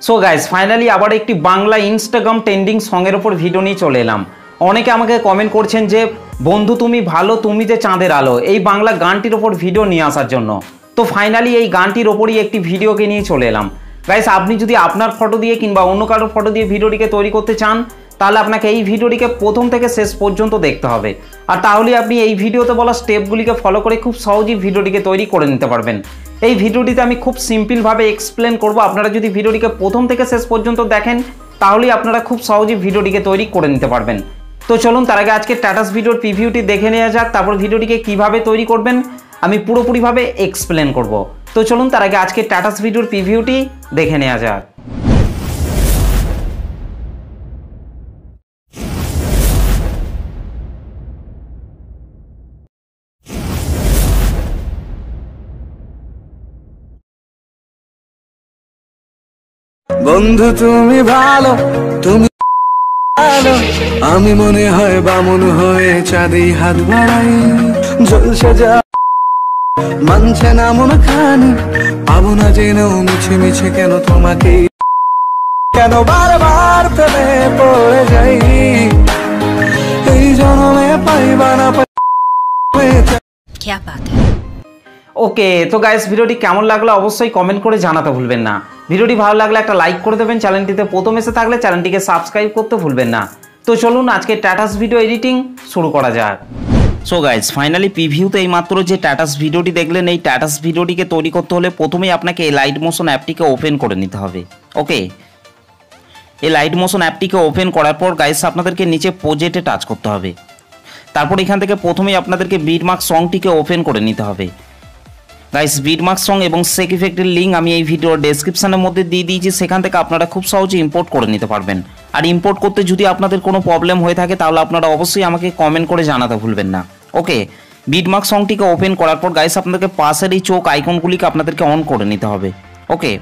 So guys finally আবার একটি Bangla Instagram trending সঙের ওপর ভিডিও নিয়ে চলে এলাম। অনেকে আমাকে কমেন্ট করছেন যে বন্ধু তুমি ভালো, তুমি যে চাঁদের আলো, এই বাংলা গানটির ওপর ভিডিও নিয়ে আসার জন্য। তো ফাইনালি এই গানটির ওপরই একটি ভিডিওকে নিয়ে চলে এলাম। গাইস আপনি যদি আপনার ফটো দিয়ে কিংবা অন্য কারোর ফটো দিয়ে ভিডিওটিকে তৈরি করতে চান, তাহলে আপনাকে এই ভিডিওটিকে প্রথম থেকে শেষ পর্যন্ত দেখতে হবে। আর তাহলে আপনি এই ভিডিওতে বলা স্টেপগুলিকে ফলো করে খুব সহজেই ভিডিওটিকে তৈরি করে নিতে পারবেন। এই ভিডিওটিতে আমি খুব সিম্পলভাবে এক্সপ্লেন করব। আপনারা যদি ভিডিওটিকে প্রথম থেকে শেষ পর্যন্ত দেখেন, তাহলেই আপনারা খুব সহজেই ভিডিওটিকে তৈরি করে নিতে পারবেন। তো চলুন তার আগে আজকে স্ট্যাটাস ভিডিওর প্রিভিউটি দেখে নেওয়া যাক, তারপর ভিডিওটিকে কিভাবে তৈরি করবেন আমি পুরোপুরিভাবে এক্সপ্লেন করব। তো চলুন তার আগে আজকে স্ট্যাটাস ভিডিওর প্রিভিউটি দেখে নেওয়া যাক। বন্ধু তুমি ভালো, তুমি ভালো, আমি মনে হয় বামন হয়ে চাঁদে হাত বাড়াই, জলসে যা মানছে না মন খানি, পাবো না জেনেও মিছে মিছে কেন তোমাকে, কেন বারবার প্রেমে পড়ে যাই, এই জন্মে পাইবা না পাই। ওকে, তো গাইস ভিডিওটি কেমন লাগলো অবশ্যই কমেন্ট করে জানাতে ভুলবেন না। ভিডিওটি ভালো লাগলে একটা লাইক করে দেবেন, চ্যানেলটিতে প্রথম এসে থাকলে চ্যানেলটিকে সাবস্ক্রাইব করতে ভুলবেন না। তো চলুন আজকে স্ট্যাটাস ভিডিও এডিটিং শুরু করা যাক। সো গাইস ফাইনালি প্রিভিউতে এইমাত্র যে স্ট্যাটাস ভিডিওটি দেখলেন, এই স্ট্যাটাস ভিডিওটিকে তৈরি করতে হলে প্রথমেই আপনাকে এই লাইট মোশন অ্যাপটিকে ওপেন করে নিতে হবে। ওকে, এই লাইট মোশন অ্যাপটিকে ওপেন করার পর গাইস আপনাদেরকে নিচে প্রজেক্টে টাচ করতে হবে। তারপর এখান থেকে প্রথমেই আপনাদেরকে বিটমার্ক সংটিকে ওপেন করে নিতে হবে। গাইস বিটমার্ক সং এবং সেক ইফেক্টের লিঙ্ক আমি এই ভিডিওর ডেসক্রিপশনের মধ্যে দিয়ে দিয়েছি, সেখান থেকে আপনারা খুব সহজে ইম্পোর্ট করে নিতে পারবেন। আর ইম্পোর্ট করতে যদি আপনাদের কোনো প্রবলেম হয়ে থাকে, তাহলে আপনারা অবশ্যই আমাকে কমেন্ট করে জানাতে ভুলবেন না। ওকে, বিটমার্ক সংটিকে ওপেন করার পর গাইস আপনাদেরকে পাশের এই চোখ আইকনগুলিকে আপনাদেরকে অন করে নিতে হবে। ওকে,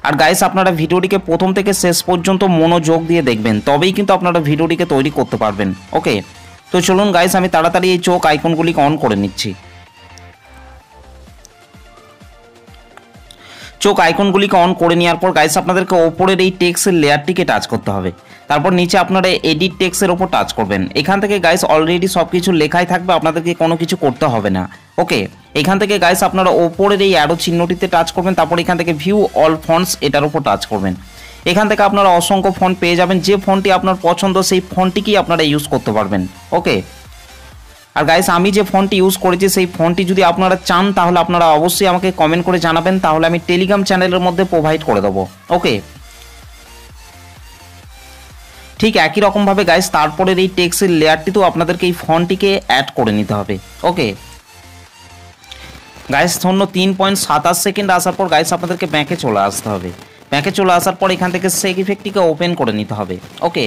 আর গাইস আপনারা ভিডিওটিকে প্রথম থেকে শেষ পর্যন্ত মনোযোগ দিয়ে দেখবেন, তবেই কিন্তু আপনারা ভিডিওটিকে তৈরি করতে পারবেন। ওকে, তো চলুন গাইস আমি তাড়াতাড়ি এই চোখ আইকনগুলিকে অন করে নিচ্ছি। চোখ আইকনগুলিকে অন করে নেওয়ার পর গাইস আপনাদেরকে ওপরের এই টেক্সটের লেয়ারটিকে টাচ করতে হবে। তারপর নিচে আপনারা এডিট টেক্সটের ওপর টাচ করবেন। এখান থেকে গাইস অলরেডি সব কিছু লেখাই থাকবে, আপনাদেরকে কোনো কিছু করতে হবে না। ওকে, এখান থেকে গাইস আপনারা ওপরের এই অ্যারো চিহ্নটিতে টাচ করবেন, তারপর এখান থেকে ভিউ অল ফন্টস এটার উপর টাচ করবেন। এখান থেকে আপনারা অসংখ্য ফন্ট পেয়ে যাবেন, যে ফন্টটি আপনার পছন্দ সেই ফন্টটিকেই আপনারা ইউজ করতে পারবেন। ওকে, আর গাইস আমি যে ফন্টটি ইউজ করেছি সেই ফন্টটি যদি আপনারা চান, তাহলে আপনারা অবশ্যই আমাকে কমেন্ট করে জানাবেন, তাহলে আমি টেলিগ্রাম চ্যানেলের মধ্যে প্রোভাইড করে দেবো। ওকে, ঠিক একই রকমভাবে গাইস তারপরের এই টেক্সটের লেয়ারটিতেও আপনাদেরকে এই ফন্টটিকে অ্যাড করে নিতে হবে। ওকে গাইস, ধন্য 3.27 সেকেন্ড আসার পর গাইস আপনাদেরকে ব্যাকে চলে আসতে হবে। ব্যাকে চলে আসার পর এখান থেকে সেক ইফেক্টটিকে ওপেন করে নিতে হবে। ওকে,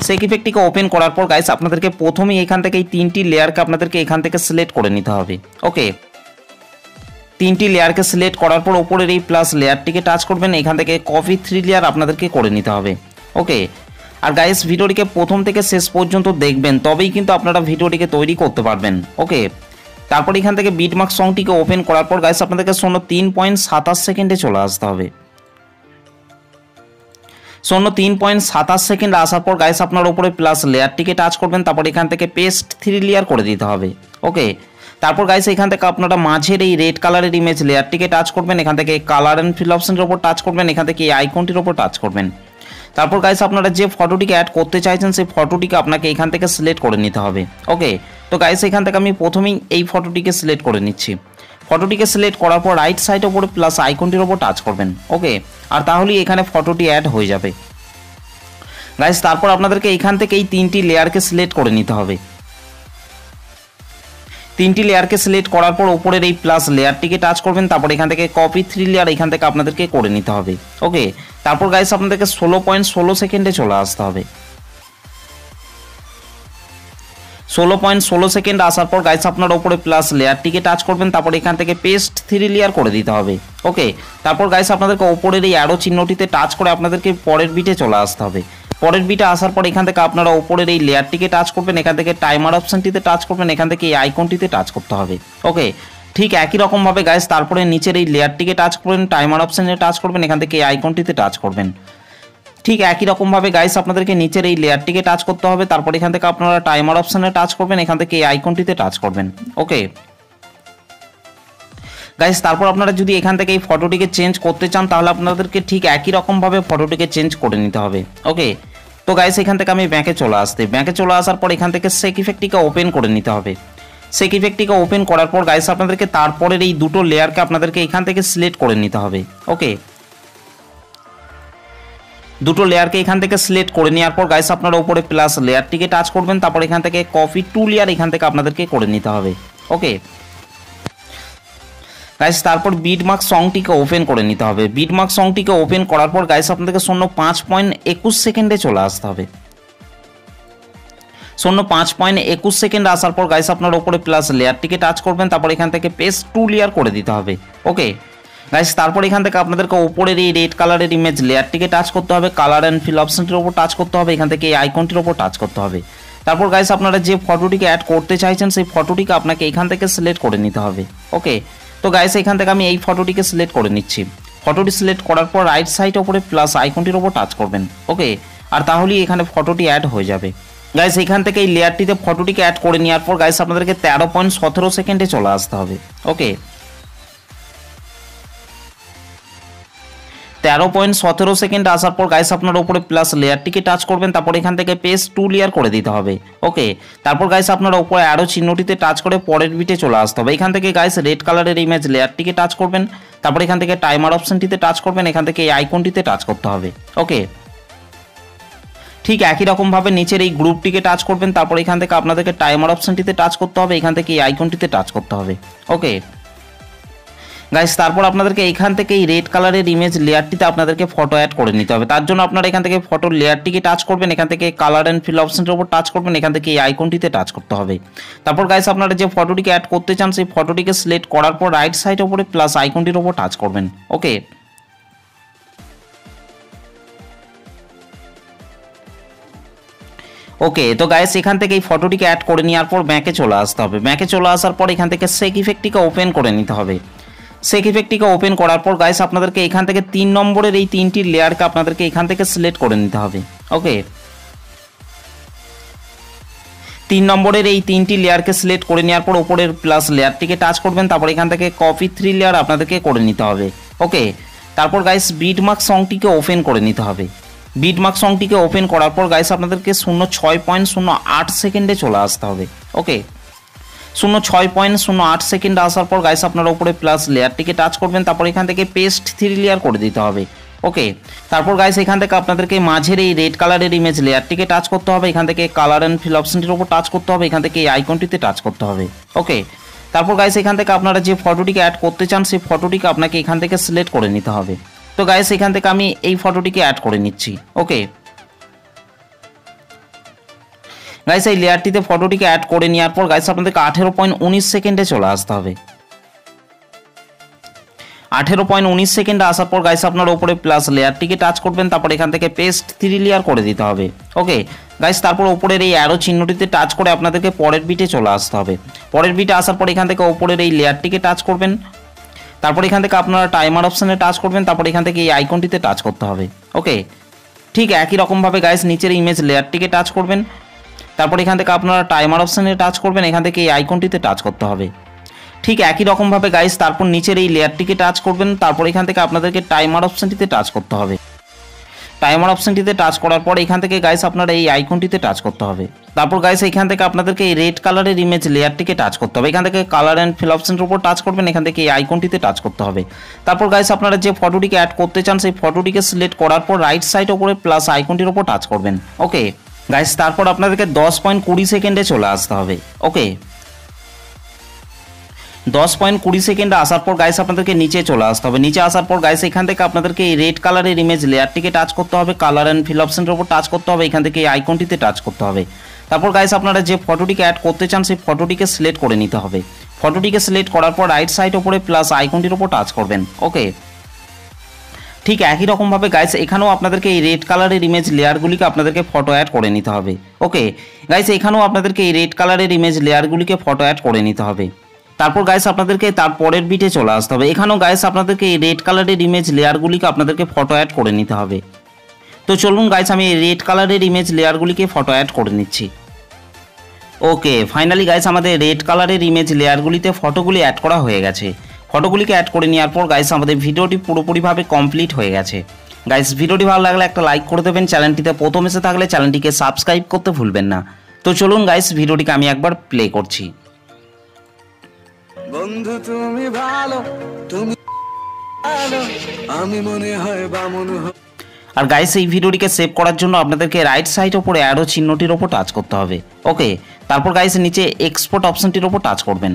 সেক ইফেক্টটিকে ওপেন করার পর গাইস আপনাদেরকে প্রথমেই এখান থেকে এই তিনটি লেয়ারকে আপনাদেরকে এখান থেকে সিলেক্ট করে নিতে হবে। ওকে, তিনটি লেয়ারকে সিলেক্ট করার পর ওপরের এই প্লাস লেয়ারটিকে টাচ করবেন, এখান থেকে কপি 3 লেয়ার আপনাদেরকে করে নিতে হবে। ওকে, আর গাইস ভিডিওটিকে প্রথম থেকে শেষ পর্যন্ত দেখবেন, তবেই কিন্তু আপনারা ভিডিওটিকে তৈরি করতে পারবেন। ওকে, তারপর এখান থেকে বিটমার্ক সংটিকে ওপেন করার পর গাইস আপনাদেরকে 3.27 সেকেন্ডে চলে আসতে হবে। 3.27 সেকেন্ড আসার পর গাইস আপনার উপরে প্লাস লেয়ারটিকে টাচ করবেন, তারপর এখান থেকে পেস্ট 3 লেয়ার করে দিতে হবে। ওকে, তারপর গাইস এখান থেকে আপনারা মাঝের এই রেড কালারের ইমেজ লেয়ারটিকে টাচ করবেন, এখান থেকে কালার অ্যান্ড ফিল অপশনের উপর টাচ করবেন, এখান থেকে এই আইকনটির উপর টাচ করবেন। তারপর গাইস আপনারা যে ফটোটিকে অ্যাড করতে চাইছেন সেই ফটোটিকে আপনাকে এখান থেকে সিলেক্ট করে নিতে হবে। ওকে, তো গাইস এখান থেকে আমি প্রথমেই এই ফটোটিকে সিলেক্ট করে নিচ্ছি। ফটোটিকে সিলেক্ট করার পর রাইট সাইড ওপরে প্লাস আইকনটির ওপর টাচ করবেন। ওকে, আর তাহলেই এখানে ফটোটি অ্যাড হয়ে যাবে। গাইস তারপর আপনাদেরকে এখান থেকে এই তিনটি লেয়ারকে সিলেক্ট করে নিতে হবে। তিনটি লেয়ারকে সিলেক্ট করার পর উপরের এই প্লাস লেয়ারটিকে টাচ করবেন, তারপর এখান থেকে কপি 3 লেয়ার এখান থেকে আপনাদেরকে করে নিতে হবে। ওকে, তারপর গাইস আপনাদেরকে 16.16 সেকেন্ডে চলে আসতে হবে। 16.16 সেকেন্ড আসার পর গাইস আপনার উপরে প্লাস লেয়ারটিকে টাচ করবেন, তারপর এখান থেকে পেস্ট 3 লেয়ার করে দিতে হবে। ওকে, তারপর গাইস আপনাদেরকে উপরের এই অ্যারো চিহ্নটিতে টাচ করে আপনাদেরকে পরের বিটে চলে আসতে হবে। পরের বিটে আসার পর এখান থেকে আপনারা উপরের এই লেয়ারটিকে টাচ করবেন, এখান থেকে টাইমার অপশনটিতে টাচ করবেন, এখান থেকে এই আইকনটিতে টাচ করতে হবে। ওকে, ঠিক একই রকমভাবে গাইস তারপরে নিচের এই লেয়ারটিকে টাচ করবেন, টাইমার অপশানে টাচ করবেন, এখান থেকে এই আইকনটিতে টাচ করবেন। ঠিক একই রকমভাবে গাইস আপনাদেরকে নিচের এই লেয়ারটিকে টাচ করতে হবে, তারপর এখান থেকে আপনারা টাইমার অপশানে টাচ করবেন, এখান থেকে এই আইকনটিতে টাচ করবেন। ওকে গাইস, তারপর আপনারা যদি এখান থেকে এই ফটোটিকে চেঞ্জ করতে চান তাহলে আপনাদেরকে ঠিক একই রকমভাবে ফটোটিকে চেঞ্জ করে নিতে হবে। ওকে, তো গাইস এখান থেকে আমি ব্যাকে চলে আসার পর এখান থেকে সেক ইফেক্টটিকে ওপেন করে নিতে হবে। সেক ইফেক্টটিকে ওপেন করার পর গাইস আপনাদেরকে তারপরের এই দুটো লেয়ারকে আপনাদেরকে এখান থেকে সিলেক্ট করে নিতে হবে। ওকে, দুটো লেয়ারকে এখান থেকে সিলেক্ট করে নেওয়ার পর গাইস আপনারা উপরে প্লাস লেয়ারটিকে টাচ করবেন, তারপর এখান থেকে কপি টু লেয়ার এখান থেকে আপনাদেরকে করে নিতে হবে। ওকে গাইস, তারপর বিটমার্ক সংটিকে ওপেন করে নিতে হবে। বিটমার্ক সংটিকে ওপেন করার পর গাইস আপনাদেরকে 05.21 সেকেন্ডে চলে আসতে হবে। 05.21 সেকেন্ড আসার পর গাইস আপনার উপরে প্লাস লেয়ারটিকে টাচ করবেন, তারপর এখান থেকে পেস্ট টু লেয়ার করে দিতে হবে। ওকে গাইস, তারপর এখান থেকে আপনাদেরকে উপরের এই রেড কালারের ইমেজ লেয়ারটিকে টাচ করতে হবে, কালার অ্যান্ড ফিল অপশনটির উপর টাচ করতে হবে, এখান থেকে এই আইকনটির উপর টাচ করতে হবে। তারপর গাইস আপনারা যে ফটোটিকে অ্যাড করতে চাইছেন সেই ফটোটিকে আপনাকে এখান থেকে সিলেক্ট করে নিতে হবে। ওকে, তো গাইস এখান থেকে আমি এই ফটোটিকে সিলেক্ট করে নিচ্ছি। ফটোটি সিলেক্ট করার পর রাইট সাইড উপরে প্লাস আইকনটির উপর টাচ করবেন। ওকে, আর তাহলেই এখানে ফটোটি অ্যাড হয়ে যাবে। গাইস এখান থেকে এই লেয়ারটিতে ফটোটিকে অ্যাড করে নেওয়ার পর গাইস আপনাদেরকে 13.17 সেকেন্ডে চলে আসতে হবে। ওকে, 13.17 সেকেন্ড আসার পর গাইস আপনার উপরে প্লাস লেয়ারটিকে টাচ করবেন, তারপর এখান থেকে পেস্ট টু লেয়ার করে দিতে হবে। ওকে, তারপর গাইস আপনারা উপরে আরও চিহ্নটিতে টাচ করে পরের বিটে চলে আসতে হবে। এখান থেকে গাইস রেড কালারের ইমেজ লেয়ারটিকে টাচ করবেন, তারপর এখান থেকে টাইমার অপশনটিতে টাচ করবেন, এখান থেকে এই আইকনটিতে টাচ করতে হবে। ওকে, ঠিক একই রকমভাবে নিচের এই গ্রুপটিকে টাচ করবেন, তারপর এখান থেকে আপনাদেরকে টাইমার অপশনটিতে টাচ করতে হবে, এখান থেকে এই আইকনটিতে টাচ করতে হবে। ওকে গাইস, তারপর আপনাদেরকে এখান থেকে এই রেড কালারের ইমেজ লেয়ারটিতে আপনাদেরকে ফটো অ্যাড করে নিতে হবে। তার জন্য আপনারা এখান থেকে ফটোর লেয়ারটিকে টাচ করবেন, এখান থেকে কালার অ্যান্ড ফিল অপশনটির উপর টাচ করবেন, এখান থেকে এই আইকনটিতে টাচ করতে হবে। তারপর গাইস আপনারা যে ফটোটিকে অ্যাড করতে চান সেই ফটোটিকে সিলেক্ট করার পর রাইট সাইড উপরে প্লাস আইকনটির উপর টাচ করবেন। ওকে, ওকে, তো গাইস এখান থেকে এই ফটোটিকে অ্যাড করে নেওয়ার পর ব্যাকে চলে আসতে হবে। ব্যাকে চলে আসার পর এখান থেকে সেক ইফেক্টটিকে ওপেন করে নিতে হবে। সেক ইফেক্টটিকে ওপেন করার পর গাইস আপনাদেরকে এখান থেকে 3 নম্বরের এই 3টি লেয়ারকে আপনাদেরকে এখান থেকে সিলেক্ট করে নিতে হবে। ওকে, 3 নম্বরের এই 3টি লেয়ারকে সিলেক্ট করে নেওয়ার পর উপরের প্লাস লেয়ারটিকে টাচ করবেন, তারপর এখান থেকে কপি 3 লেয়ার আপনাদেরকে করে নিতে হবে। ওকে, তারপর গাইস বিটমার্ক সংটিকে ওপেন করে নিতে হবে। বিটমার্ক সংটিকে ওপেন করার পর গাইস আপনাদেরকে 06.08 সেকেন্ডে চলে আসতে হবে। ওকে, 06.08 সেকেন্ড আসার পর গাইস আপনারা উপরে প্লাস লেয়ারটিকে টাচ করবেন, তারপর এখান থেকে পেস্ট 3 লেয়ার করে দিতে হবে। ওকে, তারপর গাইস এখান থেকে আপনাদেরকে মাঝের এই রেড কালারের ইমেজ লেয়ারটিকে টাচ করতে হবে, এখান থেকে কালার অ্যান্ড ফিল অপশনটির উপর টাচ করতে হবে, এখান থেকে এই আইকনটিতে টাচ করতে হবে। ওকে, তারপর গাইস এখান থেকে আপনারা যে ফটোটিকে অ্যাড করতে চান সেই ফটোটিকে আপনাকে এখান থেকে সিলেক্ট করে নিতে হবে। তো গাইস এখান থেকে আমি এই ফটোটিকে অ্যাড করে নিচ্ছি। ওকে গাইস, এই লেয়ারটিতে ফটোটিকে অ্যাড করে নেওয়ার পর গাইস আপনাদেরকে 18.19 সেকেন্ডে চলে আসতে হবে। 18.19 সেকেন্ডে আসার পর গাইস আপনার উপরে প্লাস লেয়ারটিকে টাচ করবেন, তারপর এখান থেকে পেস্ট 3 লেয়ার করে দিতে হবে। ওকে গাইস, তারপর উপরের এই অ্যারো চিহ্নটিতে টাচ করে আপনাদেরকে পরের বিটে চলে আসতে হবে। পরের বিটে আসার পর এখান থেকে উপরের এই লেয়ারটিকে টাচ করবেন, তারপর এখান থেকে আপনারা টাইমার অপশানে টাচ করবেন, তারপর এখান থেকে এই আইকনটিতে টাচ করতে হবে। ওকে, ঠিক একই রকমভাবে গাইস নিচের ইমেজ লেয়ারটিকে টাচ করবেন, তারপর এখান থেকে আপনারা টাইমার অপশানে টাচ করবেন, এখান থেকে এই আইকনটিতে টাচ করতে হবে। ঠিক একই রকমভাবে গাইস তারপর নিচের এই লেয়ারটিকে টাচ করবেন, তারপর এখান থেকে আপনাদেরকে টাইমার অপশানটিতে টাচ করতে হবে। টাইমার অপশানটিতে টাচ করার পর এখান থেকে গাইস আপনারা এই আইকনটিতে টাচ করতে হবে। তারপর গাইস এখান থেকে আপনাদেরকে এই রেড কালারের ইমেজ লেয়ারটিকে টাচ করতে হবে, এখান থেকে কালার অ্যান্ড ফিল অপশনের উপর টাচ করবেন, এখান থেকে এই আইকনটিতে টাচ করতে হবে। তারপর গাইস আপনারা যে ফটোটিকে অ্যাড করতে চান সেই ফটোটিকে সিলেক্ট করার পর রাইট সাইড উপরে প্লাস আইকনটির উপর টাচ করবেন। ওকে গাইস, তারপর আপনাদেরকে 10.20 সেকেন্ডে চলে আসতে হবে। ওকে, 10.20 সেকেন্ডে আসার পর গাইস আপনাদেরকে নিচে চলে আসতে হবে। নিচে আসার পর গাইস এখান থেকে আপনাদেরকে এই রেড কালারের ইমেজ লেয়ারটিকে টাচ করতে হবে, কালার অ্যান্ড ফিল অপশনের উপর টাচ করতে হবে, এখান থেকে এই আইকনটিতে টাচ করতে হবে। তারপর গাইস আপনারা যে ফটোটিকে অ্যাড করতে চান সেই ফটোটিকে সিলেক্ট করে নিতে হবে। ফটোটিকে সিলেক্ট করার পর রাইট সাইড উপরে প্লাস আইকনটির উপর টাচ করবেন। ওকে, ঠিক একই রকমভাবে গাইস এখানেও আপনাদেরকে এই রেড কালারের ইমেজ লেয়ারগুলিকে আপনাদেরকে ফটো অ্যাড করে নিতে হবে। ওকে গাইস, এখানেও আপনাদেরকে এই রেড কালারের ইমেজ লেয়ারগুলিকে ফটো অ্যাড করে নিতে হবে। তারপর গাইস আপনাদেরকে তার পরের বিটে চলে আসতে হবে। এখানেও গাইস আপনাদেরকে এই রেড কালারের ইমেজ লেয়ারগুলিকে আপনাদেরকে ফটো অ্যাড করে নিতে হবে। তো চলুন গাইস আমি এই রেড কালারের ইমেজ লেয়ারগুলিকে ফটো অ্যাড করে নিচ্ছি। ওকে, ফাইনালি গাইস আমাদের রেড কালারের ইমেজ লেয়ারগুলিতে ফটোগুলি অ্যাড করা হয়ে গেছে। ফটোগুলিকে অ্যাড করে নেওয়ার পর গাইস আমাদের ভিডিওটি পুরোপুরিভাবে কমপ্লিট হয়ে গেছে। গাইস ভিডিওটি ভালো লাগলে একটা লাইক করে দেবেন, চ্যানেলটিতে প্রথম এসে থাকলে চ্যানেলটিকে সাবস্ক্রাইব করতে ভুলবেন না। তো চলুন গাইস ভিডিওটিকে আমি একবার প্লে করছি। বন্ধু তুমি ভালো, তুমি ভালো, আমি মনে হয় বামন হই। আর গাইস এই ভিডিওটিকে সেভ করার জন্য আপনাদেরকে রাইট সাইড ওপরে অ্যারো চিহ্নটির ওপর টাচ করতে হবে। ওকে, তারপর গাইস নিচে এক্সপোর্ট অপশনটির ওপর টাচ করবেন।